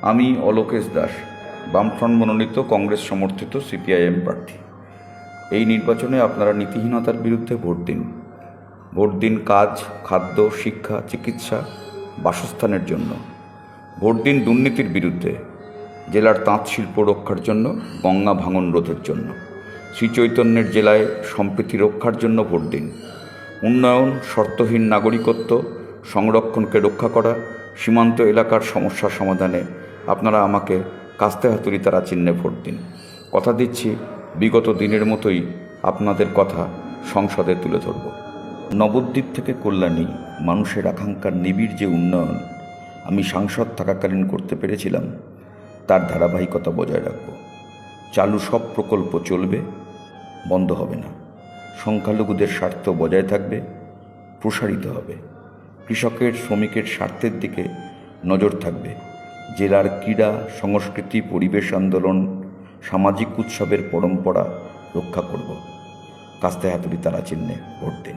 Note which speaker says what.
Speaker 1: আমি অলোকেশ দাস, বামফ্রন্ট মনোনীত কংগ্রেস সমর্থিত সিপিআইএম প্রার্থী। এই নির্বাচনে আপনারা নীতিহীনতার বিরুদ্ধে ভোট দিন। ভোট দিন কাজ, খাদ্য, শিক্ষা, চিকিৎসা, বাসস্থানের জন্য। ভোট দিন দুর্নীতির বিরুদ্ধে, জেলার তাঁত শিল্প রক্ষার জন্য, গঙ্গা ভাঙন রোধের জন্য, শ্রীচৈতন্যের জেলায় সম্প্রীতি রক্ষার জন্য ভোট দিন। উন্নয়ন, শর্তহীন নাগরিকত্ব, সংরক্ষণকে রক্ষা করা, সীমান্ত এলাকার সমস্যার সমাধানে আপনারা আমাকে কাস্তে হাতুড়ি তারা চিহ্নে ভোট দিন। কথা দিচ্ছি, বিগত দিনের মতোই আপনাদের কথা সংসদে তুলে ধরব। নবদ্বীপ থেকে কল্যাণী মানুষের আকাঙ্ক্ষার নিবিড় যে উন্নয়ন আমি সাংসদ থাকাকালীন করতে পেরেছিলাম, তার ধারাবাহিকতা বজায় রাখব। চালু সব প্রকল্প চলবে, বন্ধ হবে না। সংখ্যালঘুদের স্বার্থ বজায় থাকবে, প্রসারিত হবে। কৃষকের, শ্রমিকের স্বার্থের দিকে নজর থাকবে। জেলার ক্রীড়া, সংস্কৃতি, পরিবেশ আন্দোলন, সামাজিক উৎসবের পরম্পরা রক্ষা করব। কাস্তে হাতুড়ি তারা চিহ্নে ভোট দিন।